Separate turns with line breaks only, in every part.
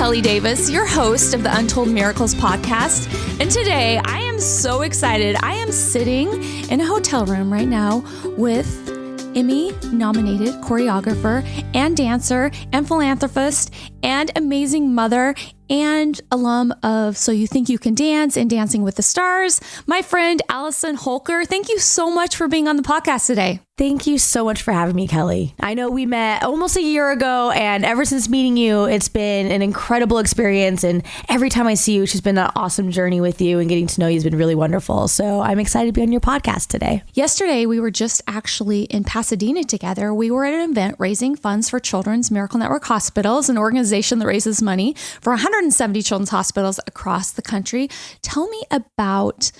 Kelly Davis, your host of the Untold Miracles podcast. And today I am so excited. I am sitting in a hotel room right now with Emmy nominated choreographer and dancer and philanthropist and amazing mother and alum of So You Think You Can Dance and Dancing with the Stars, my friend Allison Holker. Thank you so much for being on the podcast today.
Thank you so much for having me, Kelly. I know we met almost a year ago, and ever since meeting you, it's been an incredible experience. And every time I see you, it's just been an awesome journey with you, and getting to know you has been really wonderful. So I'm excited to be on your podcast today.
Yesterday, we were just actually in Pasadena together. We were at an event raising funds for Children's Miracle Network Hospitals, an organization that raises money for 170 children's hospitals across the country. Tell me about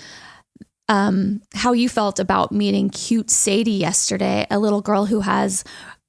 how you felt about meeting cute Sadie yesterday, a little girl who has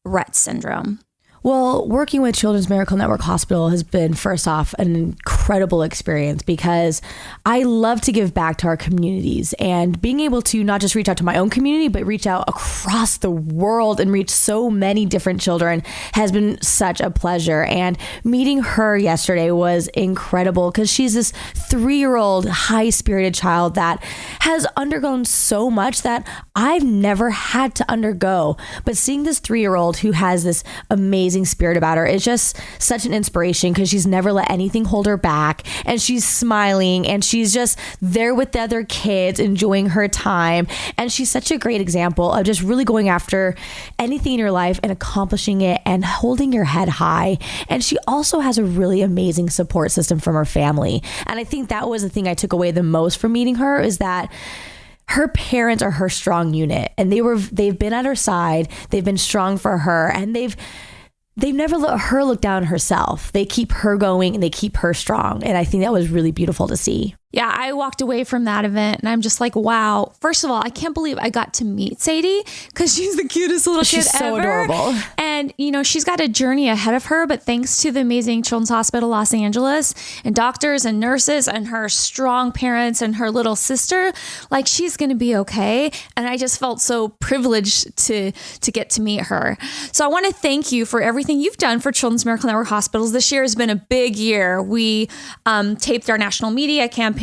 Rett syndrome.
Well, working with Children's Miracle Network Hospital has been, first off, an incredible experience because I love to give back to our communities, and being able to not just reach out to my own community, but reach out across the world and reach so many different children has been such a pleasure. And meeting her yesterday was incredible because she's this 3-year-old high-spirited child that has undergone so much that I've never had to undergo. But seeing this 3-year-old who has this amazing spirit about her is just such an inspiration because she's never let anything hold her back, and she's smiling and she's just there with the other kids enjoying her time. And she's such a great example of just really going after anything in your life and accomplishing it and holding your head high. And she also has a really amazing support system from her family. And I think that was the thing I took away the most from meeting her, is that her parents are her strong unit, and they've been at her side. They've been strong for her, and they've never let her look down on herself. They keep her going and they keep her strong. And I think that was really beautiful to see.
Yeah, I walked away from that event and I'm just like, wow. First of all, I can't believe I got to meet Sadie because she's the cutest little kid ever.
She's so adorable.
And, you know, she's got a journey ahead of her, but thanks to the amazing Children's Hospital Los Angeles and doctors and nurses and her strong parents and her little sister, like, she's going to be okay. And I just felt so privileged to get to meet her. So I want to thank you for everything you've done for Children's Miracle Network Hospitals. This year has been a big year. We taped our national media campaign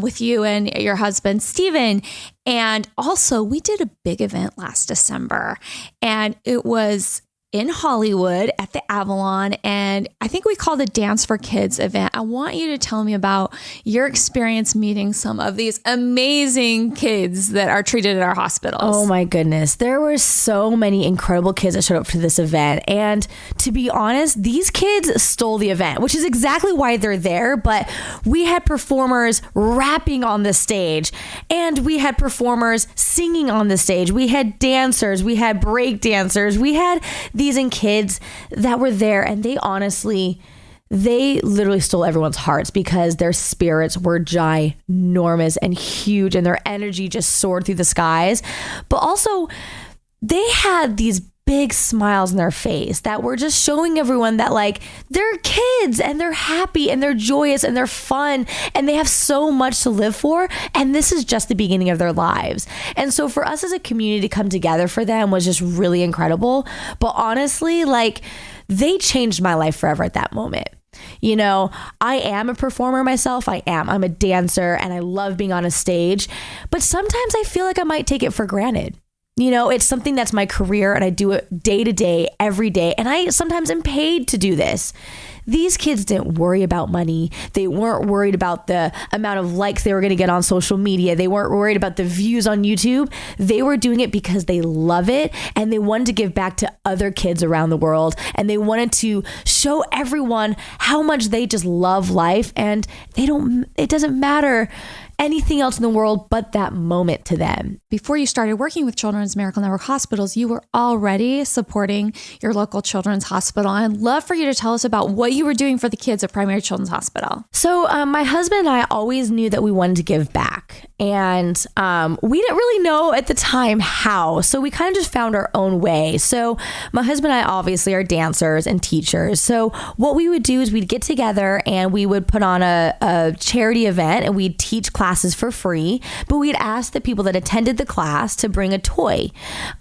with you and your husband, Steven. And also we did a big event last December, and it was in Hollywood at the Avalon. And I think we called it Dance for Kids event. I want you to tell me about your experience meeting some of these amazing kids that are treated at our hospitals.
Oh my goodness. There were so many incredible kids that showed up to this event. And to be honest, these kids stole the event, which is exactly why they're there. But we had performers rapping on the stage, and we had performers singing on the stage. We had dancers, we had break dancers, we had these kids that were there, and they literally stole everyone's hearts because their spirits were ginormous and huge, and their energy just soared through the skies. But also, they had these big smiles in their face that were just showing everyone that, like, they're kids and they're happy and they're joyous and they're fun and they have so much to live for, and this is just the beginning of their lives. And so for us as a community to come together for them was just really incredible. But honestly, like, they changed my life forever at that moment. You know, I am a performer myself. I'm a dancer, and I love being on a stage, but sometimes I feel like I might take it for granted. You know, it's something that's my career, and I do it day to day, every day. And I sometimes am paid to do this. These kids didn't worry about money. They weren't worried about the amount of likes they were going to get on social media. They weren't worried about the views on YouTube. They were doing it because they love it, and they wanted to give back to other kids around the world. And they wanted to show everyone how much they just love life, and it doesn't matter anything else in the world but that moment to them.
Before you started working with Children's Miracle Network Hospitals, you were already supporting your local children's hospital. I'd love for you to tell us about what you were doing for the kids at Primary Children's Hospital.
So my husband and I always knew that we wanted to give back. And we didn't really know at the time how. So we kind of just found our own way. So my husband and I obviously are dancers and teachers. So what we would do is we'd get together and we would put on a charity event, and we'd teach classes for free. But we'd ask the people that attended the class to bring a toy.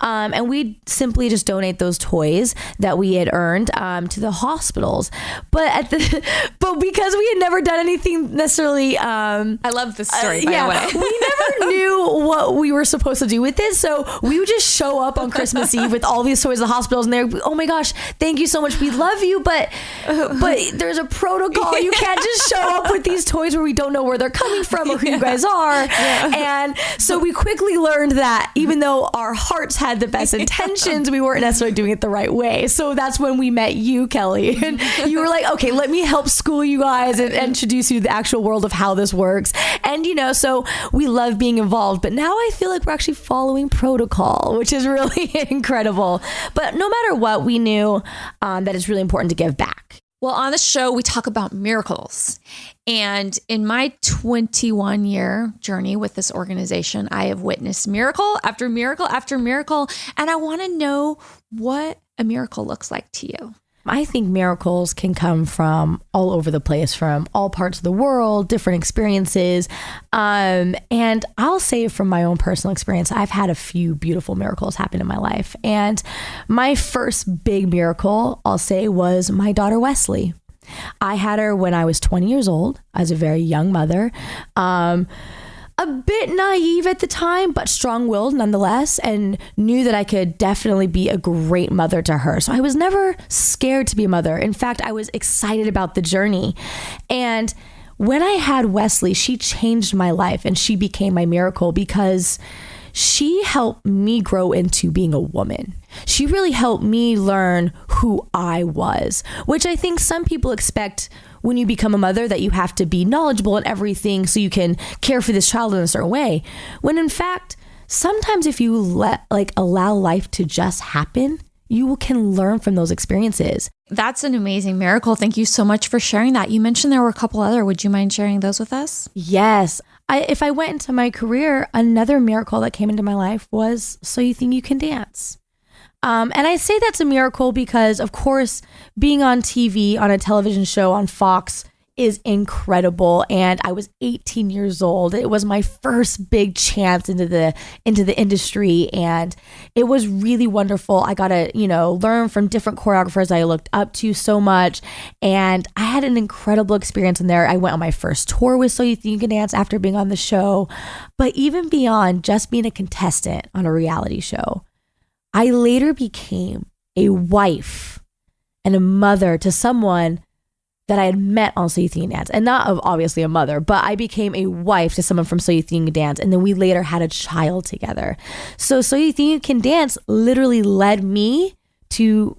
And we'd simply just donate those toys that we had earned to the hospitals. But but because we had never done anything necessarily,
I love this story, by the way.
We never knew what we were supposed to do with it. So we would just show up on Christmas Eve with all these toys at the hospitals, and they're, oh my gosh, thank you so much. We love you, but there's a protocol. You can't just show up with these toys where we don't know where they're coming from or who you guys are. Yeah. And so we quickly learned that even though our hearts had the best intentions, we weren't necessarily doing it the right way. So that's when we met you, Kelly, and you were like, okay, let me help school you guys and introduce you to the actual world of how this works. And, so we love being involved, but now I feel like we're actually following protocol, which is really incredible. But no matter what, we knew that it's really important to give back.
Well, on the show, we talk about miracles. And in my 21-year journey with this organization, I have witnessed miracle after miracle after miracle. And I want to know what a miracle looks like to you.
I think miracles can come from all over the place, from all parts of the world, different experiences. And I'll say from my own personal experience, I've had a few beautiful miracles happen in my life. And my first big miracle, I'll say, was my daughter, Wesley. I had her when I was 20 years old, as a very young mother. A bit naive at the time, but strong-willed nonetheless, and knew that I could definitely be a great mother to her. So I was never scared to be a mother. In fact, I was excited about the journey. And when I had Wesley, she changed my life and she became my miracle because she helped me grow into being a woman. She really helped me learn who I was, which I think some people expect when you become a mother, that you have to be knowledgeable in everything so you can care for this child in a certain way. When in fact, sometimes if you allow life to just happen, you can learn from those experiences.
That's an amazing miracle. Thank you so much for sharing that. You mentioned there were a couple other. Would you mind sharing those with us?
Yes. If I went into my career, another miracle that came into my life was So You Think You Can Dance. And I say that's a miracle because, of course, being on TV, on a television show on Fox is incredible. And I was 18 years old. It was my first big chance into the industry. And it was really wonderful. I got to, learn from different choreographers I looked up to so much. And I had an incredible experience in there. I went on my first tour with So You Think You Can Dance after being on the show. But even beyond just being a contestant on a reality show, I later became a wife and a mother to someone that I had met on So You Think You Can Dance. And not obviously a mother, but I became a wife to someone from So You Think You Can Dance. And then we later had a child together. So You Think You Can Dance literally led me to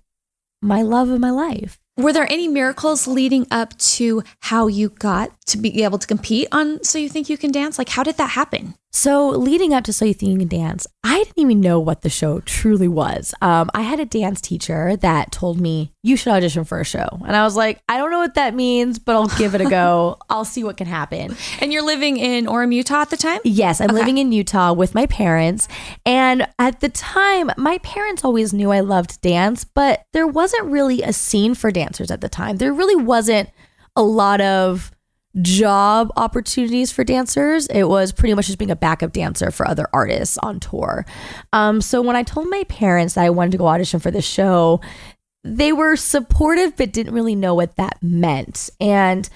my love of my life.
Were there any miracles leading up to how you got to be able to compete on So You Think You Can Dance? Like, how did that happen?
So leading up to So You Think You Can Dance, I didn't even know what the show truly was. I had a dance teacher that told me, you should audition for a show. And I was like, I don't know what that means, but I'll give it a go. I'll see what can happen.
And you're living in Orem, Utah at the time?
Yes, I'm living in Utah with my parents. And at the time, my parents always knew I loved dance, but there wasn't really a scene for dancers at the time. There really wasn't a lot of job opportunities for dancers. It was pretty much just being a backup dancer for other artists on tour. So when I told my parents that I wanted to go audition for the show, they were supportive, but didn't really know what that meant. And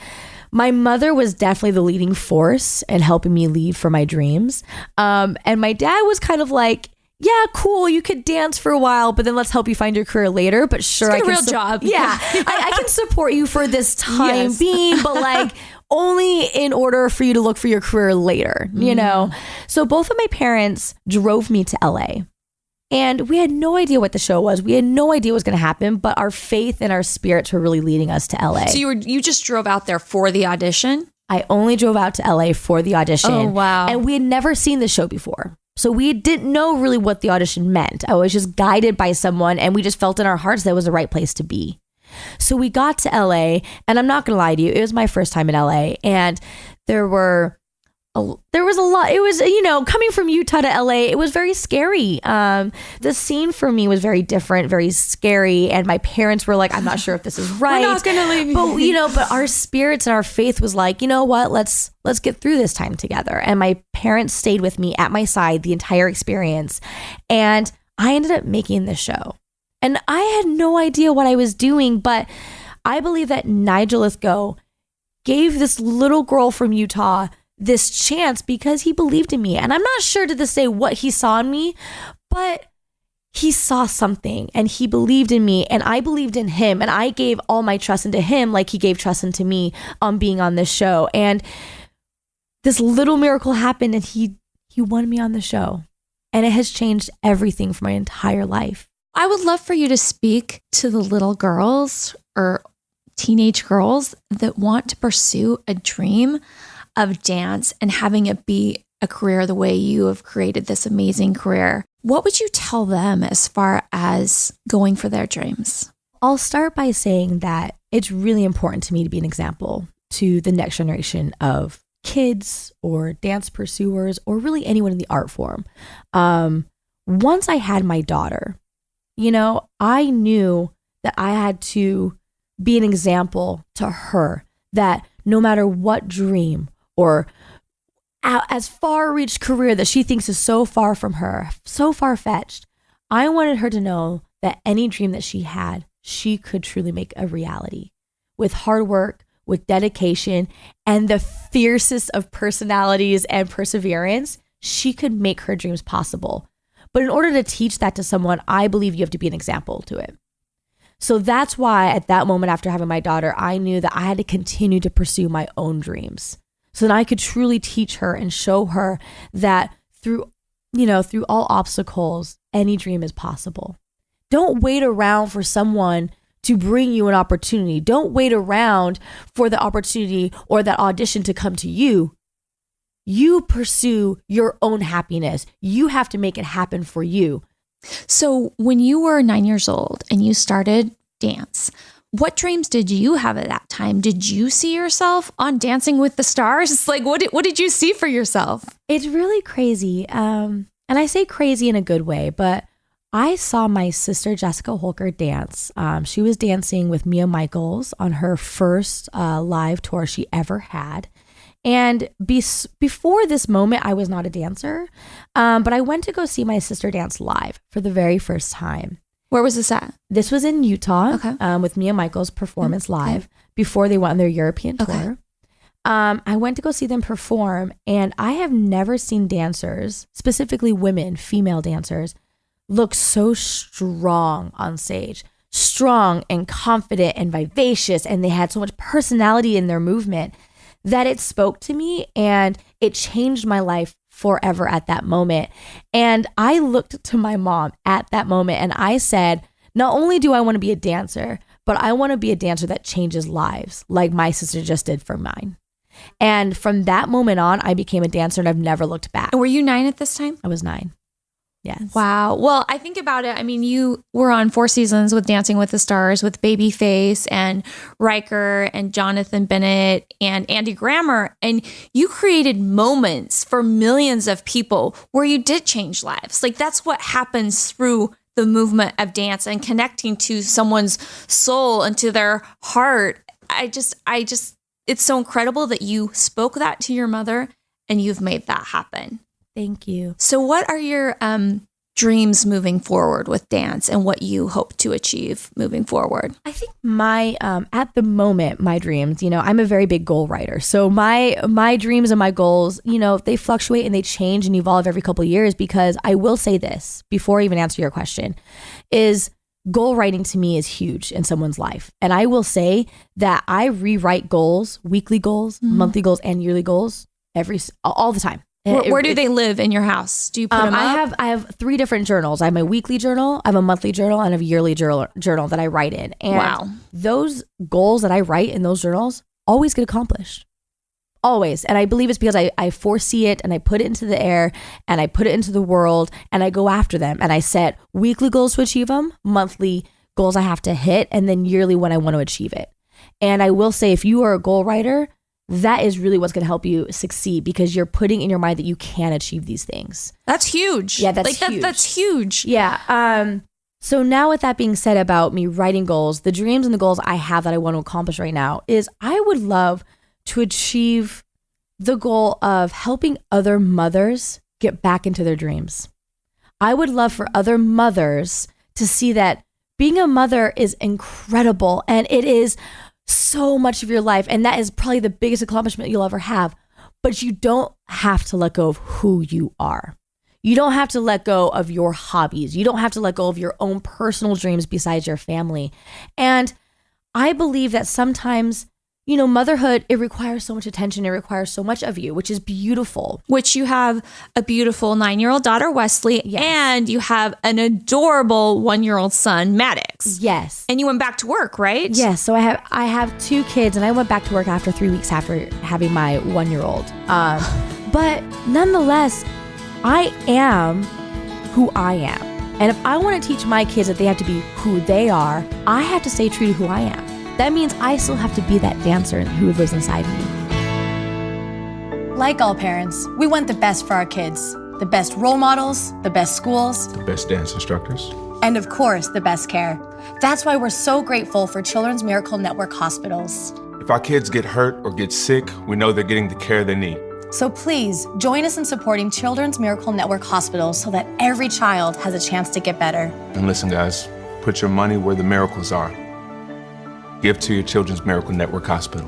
my mother was definitely the leading force in helping me lead for my dreams. And my dad was kind of like, yeah, cool, you could dance for a while, but then let's help you find your career later. But sure,
I can real job.
Yeah, I can support you for this time being, but only in order for you to look for your career later, So both of my parents drove me to LA. And we had no idea what the show was. We had no idea what was going to happen, but our faith and our spirits were really leading us to LA.
So you just drove out there for the audition?
I only drove out to LA for the audition.
Oh, wow.
And we had never seen the show before. So we didn't know really what the audition meant. I was just guided by someone, and we just felt in our hearts that was the right place to be. So we got to LA, and I'm not going to lie to you, it was my first time in LA, and there was a lot. It was, coming from Utah to LA, it was very scary. The scene for me was very different, very scary. And my parents were like, I'm not sure if this is right.
We're not going to leave
you. But our spirits and our faith was like, you know what, let's get through this time together. And my parents stayed with me at my side the entire experience. And I ended up making this show. And I had no idea what I was doing, but I believe that Nigel Lithgow, gave this little girl from Utah this chance because he believed in me. And I'm not sure to this day what he saw in me, but he saw something and he believed in me and I believed in him, and I gave all my trust into him like he gave trust into me on being on this show. And this little miracle happened and he won me on the show. And it has changed everything for my entire life.
I would love for you to speak to the little girls or teenage girls that want to pursue a dream of dance and having it be a career the way you have created this amazing career. What would you tell them as far as going for their dreams?
I'll start by saying that it's really important to me to be an example to the next generation of kids or dance pursuers or really anyone in the art form. Once I had my daughter, I knew that I had to be an example to her that no matter what dream or as far-reached career that she thinks is so far from her, so far-fetched, I wanted her to know that any dream that she had, she could truly make a reality. With hard work, with dedication, and the fiercest of personalities and perseverance, she could make her dreams possible. But in order to teach that to someone, I believe you have to be an example to it. So that's why at that moment after having my daughter, I knew that I had to continue to pursue my own dreams so that I could truly teach her and show her that through all obstacles, any dream is possible. Don't wait around for someone to bring you an opportunity. Don't wait around for the opportunity or that audition to come to you. You pursue your own happiness. You have to make it happen for you.
So when you were 9 years old and you started dance, what dreams did you have at that time? Did you see yourself on Dancing with the Stars? Like, what did you see for yourself?
It's really crazy. And I say crazy in a good way, but I saw my sister, Jessica Holker, dance. She was dancing with Mia Michaels on her first live tour she ever had. And before this moment, I was not a dancer, but I went to go see my sister dance live for the very first time.
Where was this at?
This was in Utah,
okay.
With Mia Michaels' performance live before they went on their European tour.
Okay.
I went to go see them perform, and I have never seen dancers, specifically women, female dancers, look so strong on stage. Strong and confident and vivacious, and they had so much personality in their movement that it spoke to me and it changed my life forever at that moment. And I looked to my mom at that moment and I said, not only do I want to be a dancer, but I want to be a dancer that changes lives like my sister just did for mine. And from that moment on, I became a dancer and I've never looked back.
And were you 9 at this time?
I was 9. Yes.
Wow. Well, I think about it. I mean, you were on 4 seasons with Dancing with the Stars with Babyface and Riker and Jonathan Bennett and Andy Grammer. And you created moments for millions of people where you did change lives. Like that's what happens through the movement of dance and connecting to someone's soul and to their heart. I just, it's so incredible that you spoke that to your mother and you've made that happen.
Thank you.
So what are your dreams moving forward with dance and what you hope to achieve moving forward?
I think my, at the moment, my dreams, I'm a very big goal writer. So my dreams and my goals, they fluctuate and they change and evolve every couple of years, because I will say this before I even answer your question is goal writing to me is huge in someone's life. And I will say that I rewrite goals, weekly goals, monthly goals, and yearly goals all the time.
Where do they live in your house? Do you put them up?
I have 3 different journals. I have my weekly journal, I have a monthly journal, and I have a yearly journal that I write in. And
wow.
Those goals that I write in those journals always get accomplished. Always. And I believe it's because I foresee it and I put it into the air and I put it into the world and I go after them. And I set weekly goals to achieve them, monthly goals I have to hit, and then yearly when I want to achieve it. And I will say, if you are a goal writer, that is really what's going to help you succeed, because you're putting in your mind that you can achieve these things.
That's huge.
Yeah, that's huge.
That's huge.
Yeah. So now with that being said about me writing goals, the dreams and the goals I have that I want to accomplish right now is I would love to achieve the goal of helping other mothers get back into their dreams. I would love for other mothers to see that being a mother is incredible and it is so much of your life. And that is probably the biggest accomplishment you'll ever have. But you don't have to let go of who you are. You don't have to let go of your hobbies. You don't have to let go of your own personal dreams besides your family. And I believe that sometimes, motherhood, it requires so much attention. It requires so much of you, which is beautiful.
Which you have a beautiful 9-year-old daughter, Wesley, yes. And you have an adorable 1-year-old son, Maddox.
Yes.
And you went back to work, right?
Yes. So I have 2 kids, and I went back to work after 3 weeks after having my 1-year-old. But nonetheless, I am who I am. And if I want to teach my kids that they have to be who they are, I have to stay true to who I am. That means I still have to be that dancer who lives inside me.
Like all parents, we want the best for our kids. The best role models, the best schools,
the best dance instructors,
and of course, the best care. That's why we're so grateful for Children's Miracle Network hospitals.
If our kids get hurt or get sick, we know they're getting the care they need.
So please, join us in supporting Children's Miracle Network hospitals so that every child has a chance to get better.
And listen, guys, put your money where the miracles are. Give to your Children's Miracle Network Hospital.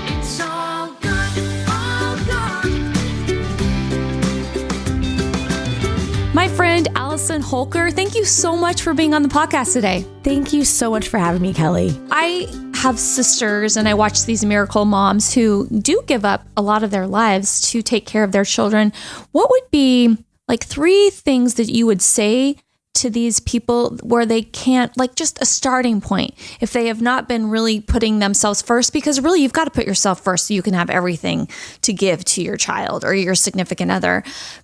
It's all good, all good.
My friend Allison Holker, thank you so much for being on the podcast today.
Thank you so much for having me, Kelly.
I have sisters and I watch these miracle moms who do give up a lot of their lives to take care of their children. What would be like 3 things that you would say to these people where they can't, like just a starting point, if they have not been really putting themselves first? Because really you've got to put yourself first so you can have everything to give to your child or your significant other.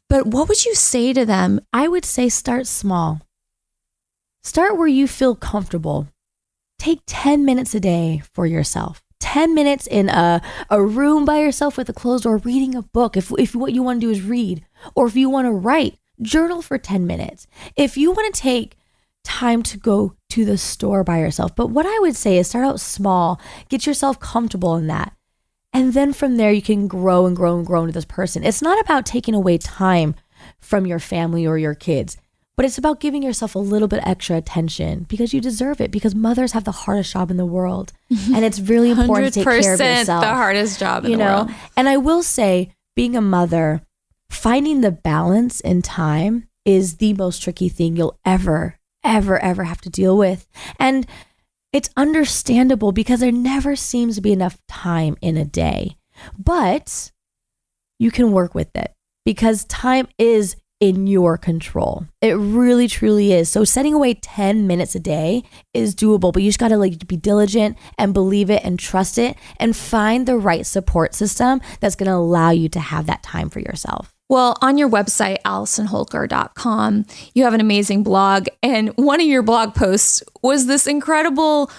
But what would you say to them?
I would say start small. Start where you feel comfortable. Take 10 minutes a day for yourself. 10 minutes in a room by yourself with a closed door, reading a book. If what you want to do is read, or if you want to write, journal for 10 minutes. If you want to take time to go to the store by yourself. But what I would say is start out small, get yourself comfortable in that. And then from there, you can grow and grow and grow into this person. It's not about taking away time from your family or your kids, but it's about giving yourself a little bit extra attention because you deserve it, because mothers have the hardest job in the world. And it's really important to take care of yourself.
The hardest job in the world.
And I will say, being a mother, finding the balance in time is the most tricky thing you'll ever have to deal with. And it's understandable because there never seems to be enough time in a day. But you can work with it because time is in your control. It really, truly is. So setting away 10 minutes a day is doable, but you just got to be diligent and believe it and trust it and find the right support system that's going to allow you to have that time for yourself.
Well, on your website, AllisonHolker.com, you have an amazing blog. And one of your blog posts was this incredible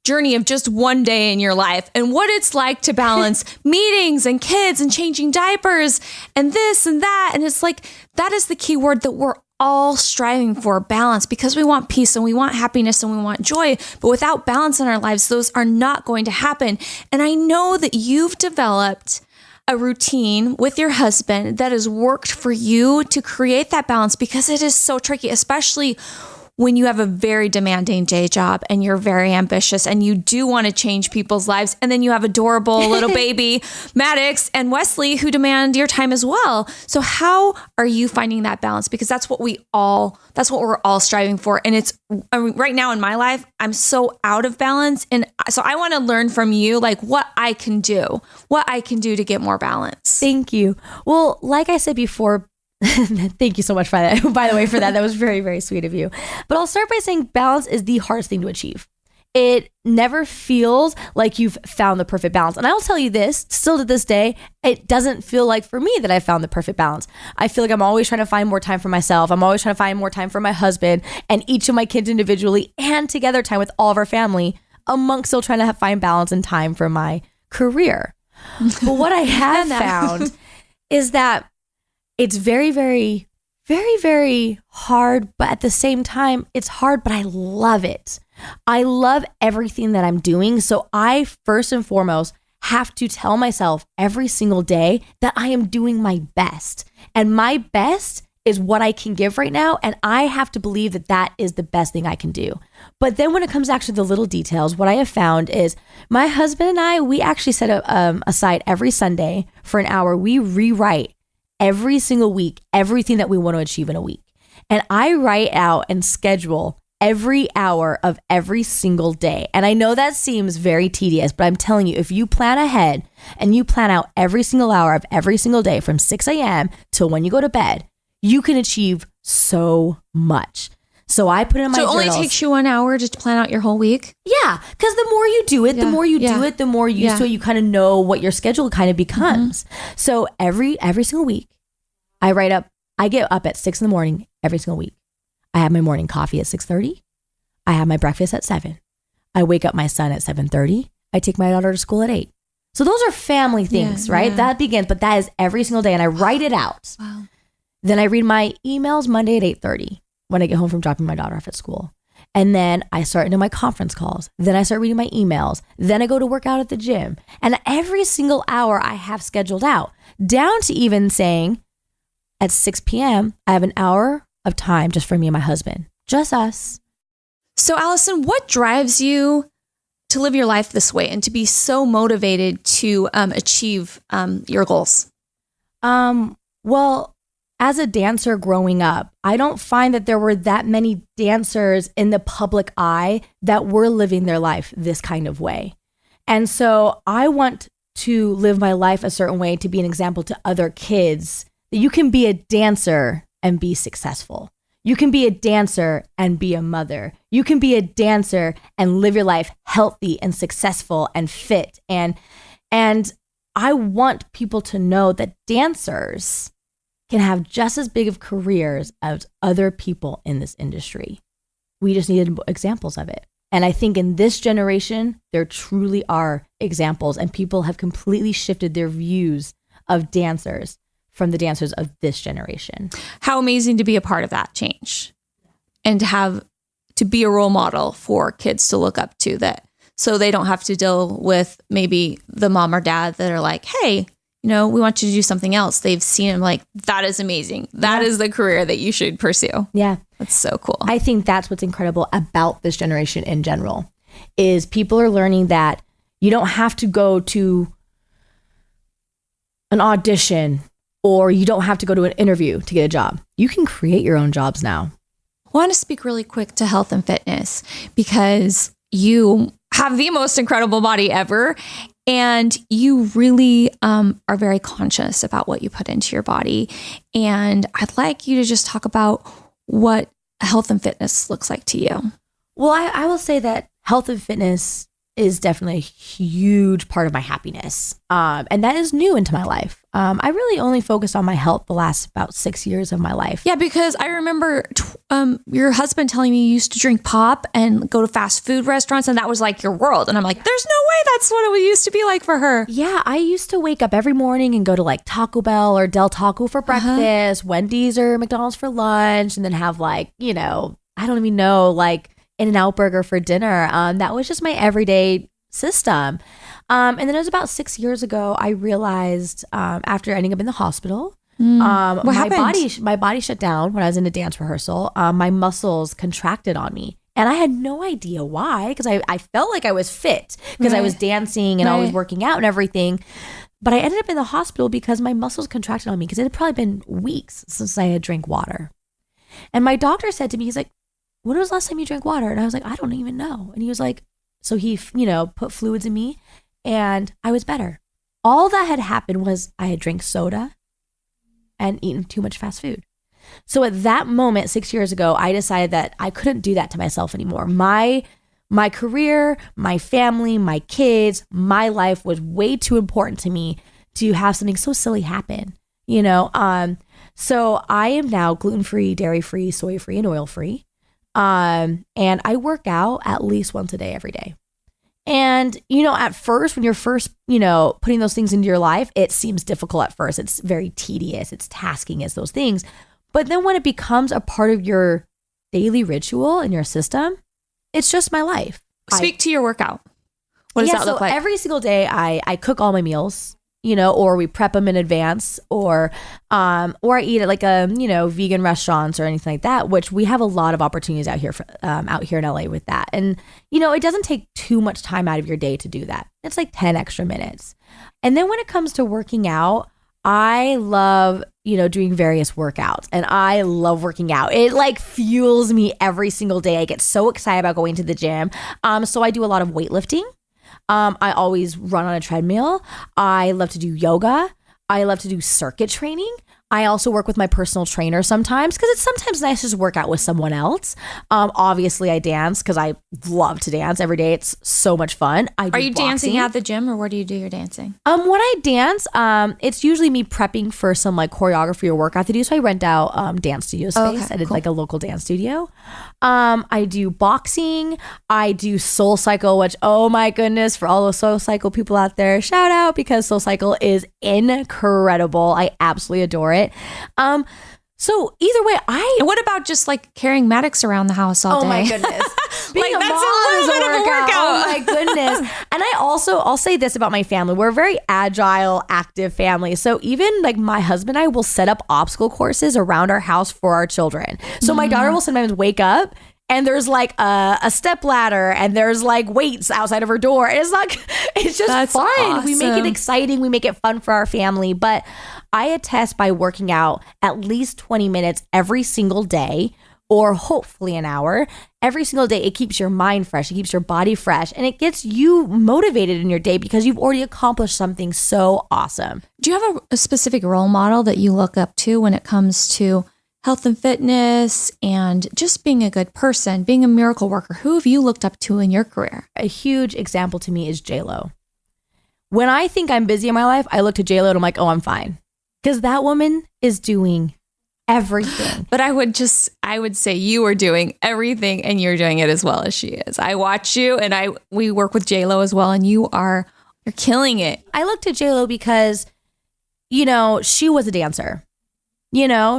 journey of just one day in your life and what it's like to balance meetings and kids and changing diapers and this and that. And it's like, that is the key word that we're all striving for, balance, because we want peace and we want happiness and we want joy. But without balance in our lives, those are not going to happen. And I know that you've developed a routine with your husband that has worked for you to create that balance, because it is so tricky, especially when you have a very demanding day job and you're very ambitious and you do want to change people's lives. And then you have adorable little baby Maddox and Wesley who demand your time as well. So how are you finding that balance? Because that's what we're all striving for. And it's right now in my life, I'm so out of balance. And so I want to learn from you, like what I can do to get more balance.
Thank you. Well, like I said before, thank you so much for that. By the way, for that. That was very, very sweet of you. But I'll start by saying balance is the hardest thing to achieve. It never feels like you've found the perfect balance. And I'll tell you this, still to this day, it doesn't feel like for me that I found the perfect balance. I feel like I'm always trying to find more time for myself. I'm always trying to find more time for my husband and each of my kids individually, and together time with all of our family, amongst still trying to find balance and time for my career. But what I have found is that it's very, very, very, very hard, but at the same time, it's hard, but I love it. I love everything that I'm doing. So I first and foremost have to tell myself every single day that I am doing my best. And my best is what I can give right now. And I have to believe that that is the best thing I can do. But then when it comes actually to the little details, what I have found is my husband and I, we actually set aside every Sunday for an hour. We rewrite every single week, everything that we want to achieve in a week. And I write out and schedule every hour of every single day. And I know that seems very tedious, but I'm telling you, if you plan ahead and you plan out every single hour of every single day from 6 a.m. till when you go to bed, you can achieve so much. So I put in my journals.
So it only takes you 1 hour to plan out your whole week?
Yeah, because the more you do it, the more you do it, the more used to it, you kind of know what your schedule kind of becomes. So every single week, I get up at 6 a.m. every single week. I have my morning coffee at 6:30. I have my breakfast at 7. I wake up my son at 7:30. I take my daughter to school at 8. So those are family things, right? Yeah. That begins, but that is every single day, and I write it out.
Wow.
Then I read my emails Monday at 8:30 when I get home from dropping my daughter off at school. And then I start into my conference calls. Then I start reading my emails. Then I go to work out at the gym. And every single hour I have scheduled out, down to even saying at 6 p.m., I have an hour of time just for me and my husband, just us.
So Allison, what drives you to live your life this way and to be so motivated to achieve your goals?
Well, as a dancer growing up, I don't find that there were that many dancers in the public eye that were living their life this kind of way. And so I want to live my life a certain way to be an example to other kids that you can be a dancer and be successful. You can be a dancer and be a mother. You can be a dancer and live your life healthy and successful and fit. And I want people to know that dancers can have just as big of careers as other people in this industry. We just needed examples of it. And I think in this generation, there truly are examples, and people have completely shifted their views of dancers from the dancers of this generation.
How amazing to be a part of that change and to be a role model for kids to look up to, that so they don't have to deal with maybe the mom or dad that are like, hey, we want you to do something else. They've seen him like, that is amazing. That is the career that you should pursue.
Yeah.
That's so cool.
I think that's what's incredible about this generation in general, is people are learning that you don't have to go to an audition or you don't have to go to an interview to get a job. You can create your own jobs now.
I want to speak really quick to health and fitness, because you have the most incredible body ever. And you really are very conscious about what you put into your body. And I'd like you to just talk about what health and fitness looks like to you.
Well, I will say that health and fitness is definitely a huge part of my happiness. And that is new into my life. I really only focused on my health the last about 6 years of my life.
Yeah, because I remember your husband telling me you used to drink pop and go to fast food restaurants, and that was like your world. And I'm like, there's no way that's what it used to be like for her.
Yeah, I used to wake up every morning and go to like Taco Bell or Del Taco for breakfast, Wendy's or McDonald's for lunch, and then have like, I don't even know, like In-N-Out Burger for dinner. That was just my everyday system. And then it was about 6 years ago, I realized after ending up in the hospital, my body shut down when I was in a dance rehearsal. My muscles contracted on me. And I had no idea why, because I felt like I was fit because I was dancing and I was working out and everything. But I ended up in the hospital because my muscles contracted on me, because it had probably been weeks since I had drank water. And my doctor said to me, he's like, when was the last time you drank water? And I was like, I don't even know. And he was like, so he, put fluids in me and I was better. All that had happened was I had drank soda and eaten too much fast food. So at that moment, 6 years ago, I decided that I couldn't do that to myself anymore. My career, my family, my kids, my life was way too important to me to have something so silly happen, So I am now gluten-free, dairy-free, soy-free, and oil-free. And I work out at least once a day, every day. And, at first, when you're first, putting those things into your life, it seems difficult at first. It's very tedious. It's tasking. It's those things. But then when it becomes a part of your daily ritual in your system, it's just my life.
Speak to your workout. What does that look like?
Every single day, I cook all my meals. or we prep them in advance, or I eat at like a, vegan restaurants or anything like that, which we have a lot of opportunities out here in LA with that. And, it doesn't take too much time out of your day to do that. It's like 10 extra minutes. And then when it comes to working out, I love, doing various workouts, and I love working out. It like fuels me every single day. I get so excited about going to the gym. So I do a lot of weightlifting. I always run on a treadmill. I love to do yoga. I love to do circuit training. I also work with my personal trainer sometimes because it's sometimes nice to just work out with someone else. Obviously, I dance because I love to dance every day. It's so much fun.
Are you dancing at the gym, or where do you do your dancing?
When I dance, it's usually me prepping for some like choreography or work I have to do. So I rent out dance studio space. I did like a local dance studio. I do boxing. I do Soul Cycle, which, oh my goodness, for all those Soul Cycle people out there, shout out, because Soul Cycle is incredible. I absolutely adore it. So either way,
And what about just like carrying medics around the house all day?
Oh my goodness. Being
Like,
a
that's
mom
a
is
little bit of a workout.
Oh my goodness. And I'll say this about my family. We're a very agile, active family. So even like my husband and I will set up obstacle courses around our house for our children. So my daughter will sometimes wake up and there's like a step ladder and there's like weights outside of her door. And it's just
That's
fun.
awesome.
We make it exciting. We make it fun for our family. But I attest by working out at least 20 minutes every single day, or hopefully an hour every single day. It keeps your mind fresh. It keeps your body fresh, and it gets you motivated in your day because you've already accomplished something so awesome.
Do you have a specific role model that you look up to when it comes to health and fitness and just being a good person, being a miracle worker? Who have you looked up to in your career?
A huge example to me is J-Lo. When I think I'm busy in my life, I look to J-Lo and I'm like, oh, I'm fine. Because that woman is doing everything.
But I would say you are doing everything and you're doing it as well as she is. I watch you, and we work with J-Lo as well, and you're killing it.
I look to J-Lo because, she was a dancer.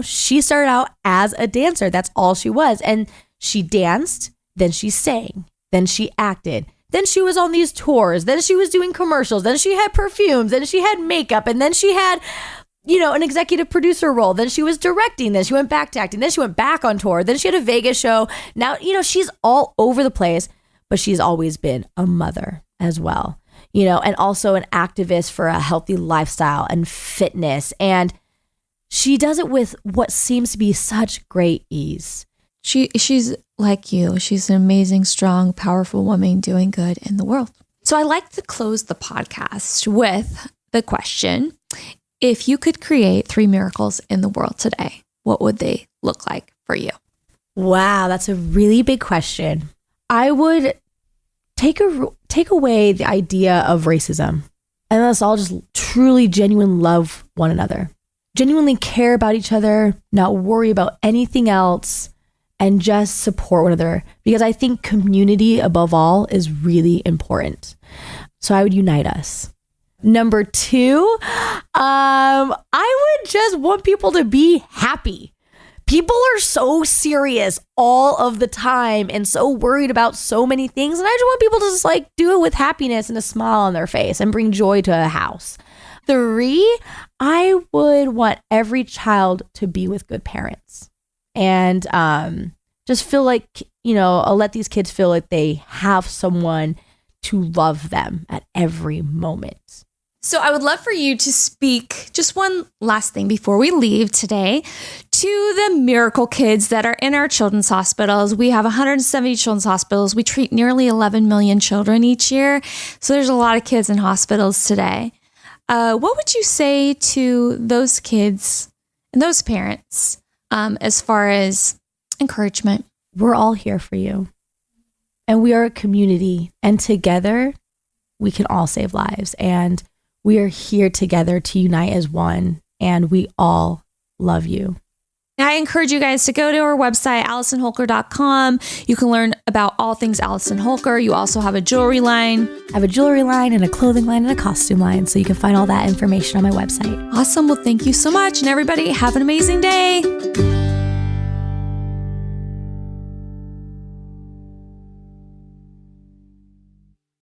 She started out as a dancer. That's all she was. And she danced, then she sang, then she acted. Then she was on these tours. Then she was doing commercials. Then she had perfumes. Then she had makeup. And then she had, an executive producer role. Then she was directing. Then she went back to acting. Then she went back on tour. Then she had a Vegas show. Now, she's all over the place, but she's always been a mother as well, and also an activist for a healthy lifestyle and fitness. And she does it with what seems to be such great ease.
She's like you. She's an amazing, strong, powerful woman doing good in the world. So I like to close the podcast with the question: if you could create 3 miracles in the world today, what would they look like for you?
Wow, that's a really big question. I would take away the idea of racism, and let's all just truly, genuinely love one another. Genuinely care about each other, not worry about anything else, and just support one another. Because I think community above all is really important. So I would unite us. Number 2, I would just want people to be happy. People are so serious all of the time and so worried about so many things. And I just want people to just like do it with happiness and a smile on their face and bring joy to a house. 3, I would want every child to be with good parents and just feel like, I'll let these kids feel like they have someone to love them at every moment.
So I would love for you to speak just one last thing before we leave today to the miracle kids that are in our children's hospitals. We have 170 children's hospitals. We treat nearly 11 million children each year. So there's a lot of kids in hospitals today. What would you say to those kids and those parents as far as encouragement?
We're all here for you. And we are a community. And together, we can all save lives. And we are here together to unite as one. And we all love you.
I encourage you guys to go to our website, AllisonHolker.com. You can learn about all things Allison Holker. You also have a jewelry line.
I have a jewelry line and a clothing line and a costume line. So you can find all that information on my website.
Awesome. Well, thank you so much. And everybody, have an amazing day.